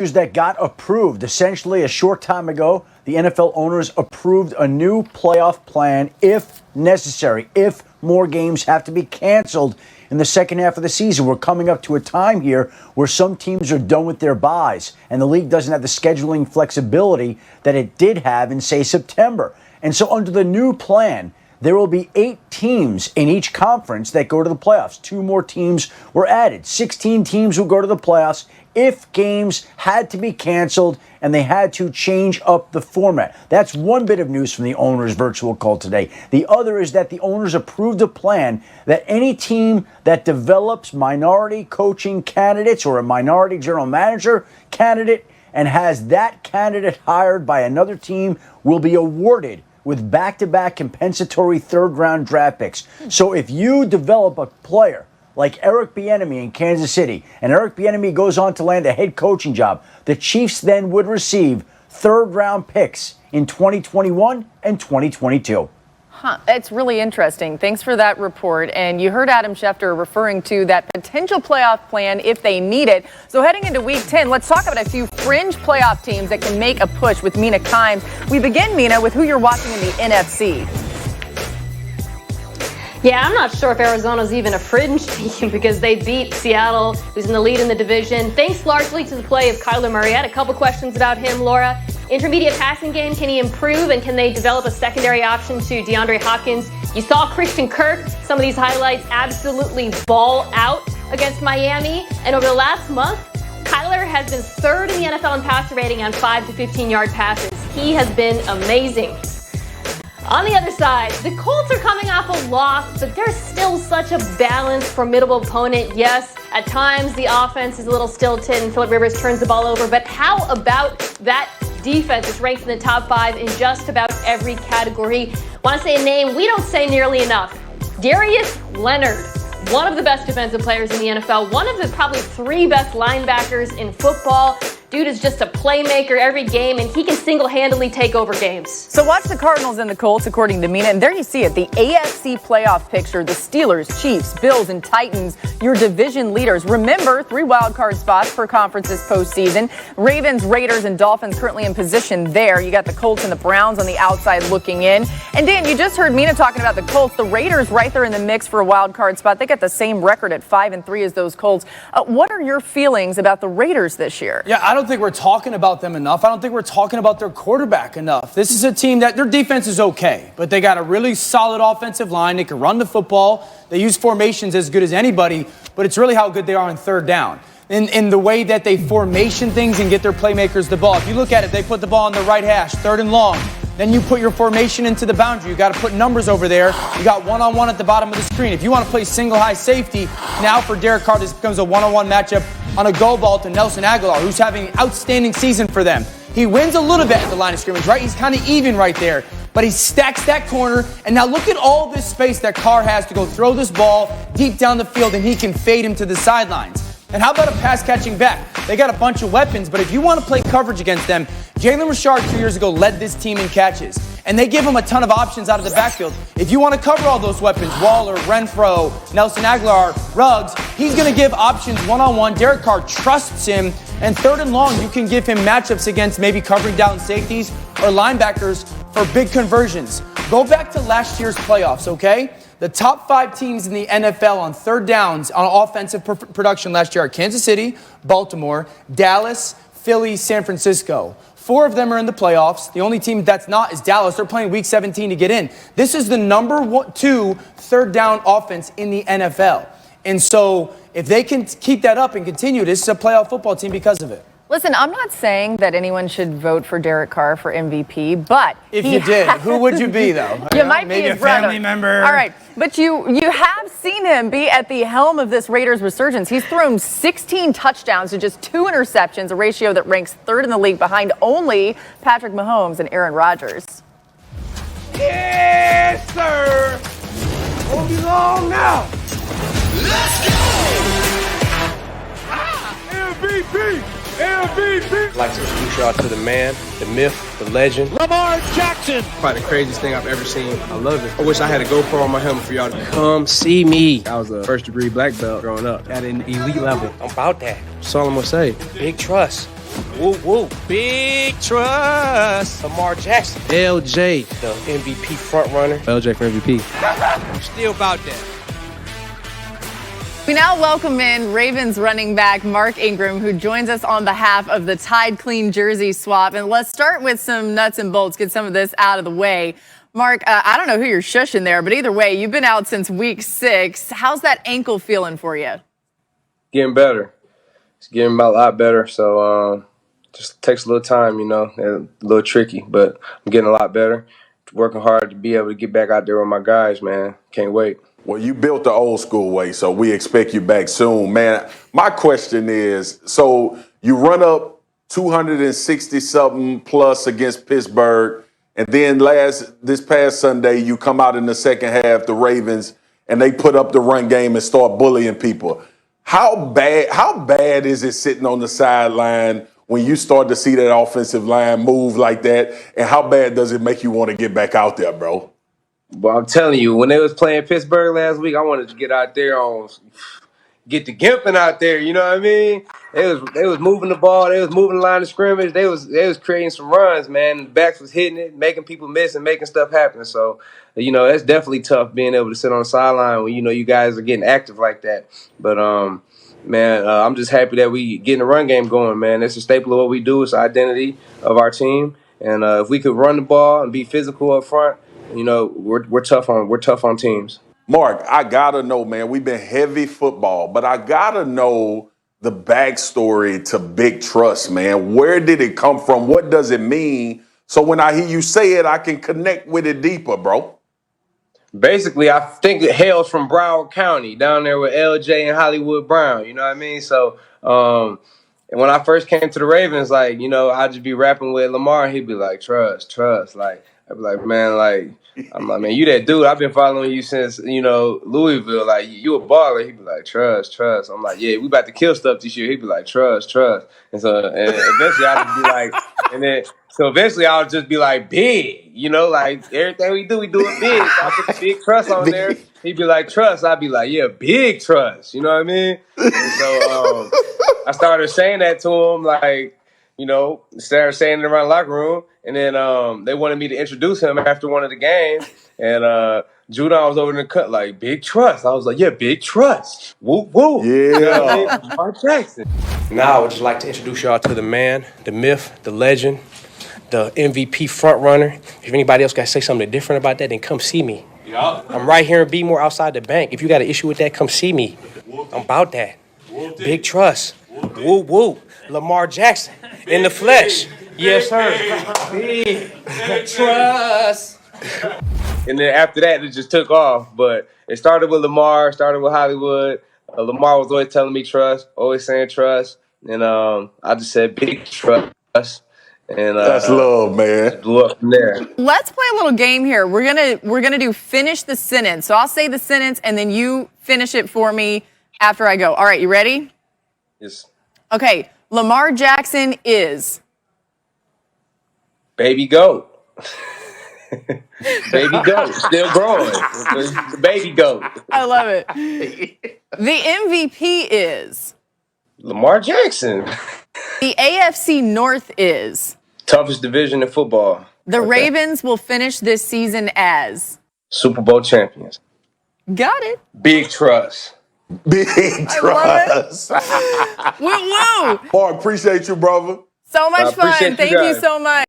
that got approved. Essentially, a short time ago, the NFL owners approved a new playoff plan if necessary, if more games have to be canceled in the second half of the season. We're coming up to a time here where some teams are done with their byes, and the league doesn't have the scheduling flexibility that it did have in, say, September. And so under the new plan, there will be 8 teams in each conference that go to the playoffs. 2 more teams were added. 16 teams will go to the playoffs if games had to be canceled and they had to change up the format. That's one bit of news from the owners' virtual call today. The other is that the owners approved a plan that any team that develops minority coaching candidates or a minority general manager candidate and has that candidate hired by another team will be awarded with back-to-back compensatory third-round draft picks. So if you develop a player like Eric Bieniemy in Kansas City, and Eric Bieniemy goes on to land a head coaching job, the Chiefs then would receive third-round picks in 2021 and 2022. It's really interesting. Thanks for that report. And you heard Adam Schefter referring to that potential playoff plan if they need it. So heading into Week 10, let's talk about a few fringe playoff teams that can make a push with Mina Kimes. We begin, Mina, with who you're watching in the NFC. Yeah, I'm not sure if Arizona's even a fringe team because they beat Seattle, who's in the lead in the division, thanks largely to the play of Kyler Murray. I had a couple questions about him, Laura. Intermediate passing game, can he improve, and can they develop a secondary option to DeAndre Hopkins? You saw Christian Kirk, some of these highlights, absolutely ball out against Miami. And over the last month, Kyler has been third in the NFL in passer rating on 5 to 15-yard passes. He has been amazing. On the other side, the Colts are coming off a loss, but they're still such a balanced, formidable opponent. Yes, at times the offense is a little stilted and Phillip Rivers turns the ball over, but how about that defense is ranked in the top 5 in just about every category? Want to say a name we don't say nearly enough. Darius Leonard, one of the best defensive players in the NFL, one of the probably 3 best linebackers in football. Dude is just a playmaker every game, and he can single-handedly take over games. So watch the Cardinals and the Colts, according to Mina. And there you see it, the AFC playoff picture. The Steelers, Chiefs, Bills, and Titans, your division leaders. Remember, 3 wildcard spots per conference this postseason. Ravens, Raiders, and Dolphins currently in position there. You got the Colts and the Browns on the outside looking in. And Dan, you just heard Mina talking about the Colts. The Raiders right there in the mix for a wildcard spot. They got the same record at 5-3 as those Colts. What are your feelings about the Raiders this year? Yeah, I don't think we're talking about them enough. I don't think we're talking about their quarterback enough. This is a team that their defense is okay, but they got a really solid offensive line. They can run the football. They use formations as good as anybody, but it's really how good they are on third down. In the way that they formation things and get their playmakers the ball. If you look at it, they put the ball on the right hash, third and long. Then you put your formation into the boundary. You got to put numbers over there. You got one-on-one at the bottom of the screen. If you want to play single high safety, now for Derek Carr, this becomes a one-on-one matchup on a go ball to Nelson Aguilar, who's having an outstanding season for them. He wins a little bit at the line of scrimmage, right? He's kind of even right there. But he stacks that corner, and now look at all this space that Carr has to go throw this ball deep down the field, and he can fade him to the sidelines. And how about a pass-catching back? They got a bunch of weapons, but if you want to play coverage against them, Jalen Richard 2 years ago led this team in catches. And they give him a ton of options out of the backfield. If you want to cover all those weapons, Waller, Renfro, Nelson Aguilar, Ruggs, he's going to give options one-on-one. Derek Carr trusts him. And third and long, you can give him matchups against maybe covering down safeties or linebackers for big conversions. Go back to last year's playoffs, okay? The top 5 teams in the NFL on third downs on offensive production last year are Kansas City, Baltimore, Dallas, Philly, San Francisco. 4 of them are in the playoffs. The only team that's not is Dallas. They're playing Week 17 to get in. This is the number 2 third down offense in the NFL. And so if they can keep that up and continue, this is a playoff football team because of it. Listen, I'm not saying that anyone should vote for Derek Carr for MVP, but if you did, who would you be, though? You might be his brother. Maybe a family member. All right, but you have seen him be at the helm of this Raiders resurgence. He's thrown 16 touchdowns to just 2 interceptions, a ratio that ranks 3rd in the league behind only Patrick Mahomes and Aaron Rodgers. Yes, sir. Won't be long now. Let's go. MVP. I'd like to introduce y'all to the man, the myth, the legend. Lamar Jackson. Probably the craziest thing I've ever seen. I love it. I wish I had a GoPro on my helmet for y'all to come see me. I was a first-degree black belt growing up at an elite level. I'm about that. That's all I'm going to say. Big trust. Woo, woo. Big trust. Lamar Jackson. LJ, the MVP frontrunner. LJ for MVP. Still about that. We now welcome in Ravens running back Mark Ingram, who joins us on behalf of the Tide Clean jersey swap. And let's start with some nuts and bolts, get some of this out of the way. Mark, I don't know who you're shushing there, but either way, you've been out since week 6. How's that ankle feeling for you? Getting better. It's getting a lot better. So just takes a little time, you know, a little tricky, but I'm getting a lot better. Working hard to be able to get back out there with my guys, man. Can't wait. Well, you built the old school way, so we expect you back soon, man. My question is, so you run up 260-something plus against Pittsburgh, and then this past Sunday, you come out in the second half, the Ravens, and they put up the run game and start bullying people. How bad is it sitting on the sideline when you start to see that offensive line move like that, and how bad does it make you want to get back out there, bro? But I'm telling you, when they was playing Pittsburgh last week, I wanted to get out there get the gimping out there. You know what I mean? They was moving the ball. They was moving the line of scrimmage. They was creating some runs, man. The backs was hitting it, making people miss and making stuff happen. So, you know, that's definitely tough being able to sit on the sideline when, you know, you guys are getting active like that. But, man, I'm just happy that we getting the run game going, man. That's a staple of what we do. It's the identity of our team. And if we could run the ball and be physical up front, you know, we're tough on teams. Mark, I gotta know, man. We've been heavy football, but I gotta know the backstory to Big Trust, man. Where did it come from? What does it mean? So when I hear you say it, I can connect with it deeper, bro. Basically, I think it hails from Broward County, down there with LJ and Hollywood Brown. You know what I mean? So, and when I first came to the Ravens, like, you know, I'd just be rapping with Lamar, and he'd be like, trust. Like, I'd be like, man, like, I'm like, man, you that dude. I've been following you since, you know, Louisville. Like, you a baller. He'd be like, trust. I'm like, yeah, we about to kill stuff this year. He'd be like, trust. And so, and eventually I'd just be like, eventually I'll just be like, big, you know, like everything we do it big. So I put the big trust on there. He'd be like, trust. I'd be like, yeah, big trust. You know what I mean? And so I started saying that to him, like, you know, started saying it around the locker room. And then they wanted me to introduce him after one of the games. And Judon was over in the cut like, big trust. I was like, yeah, big trust. Woo, woo. Yeah. You know what I mean? Mark Jackson. Now I would just like to introduce y'all to the man, the myth, the legend, the MVP frontrunner. If anybody else got to say something different about that, then come see me. Yeah. I'm right here in B-More outside the bank. If you got an issue with that, come see me. I'm about that. Big trust. Woo, woo. Lamar Jackson in the flesh. Yes, sir. Big trust. And then after that, it just took off. But it started with Lamar, started with Hollywood. Lamar was always telling me trust, always saying trust. And I just said big trust. And that's love, man. Blew up from there. Let's play a little game here. We're gonna do finish the sentence. So I'll say the sentence and then you finish it for me after I go. All right, you ready? Yes. Okay. Lamar Jackson is baby goat. Baby goat, still growing. The baby goat. I love it. The MVP is Lamar Jackson. The AFC North is toughest division in football. The Ravens will finish this season as Super Bowl champions. Got it. Big trust. Big trust. Woo woo. Mark, appreciate you, brother. So much fun. Thank you so much.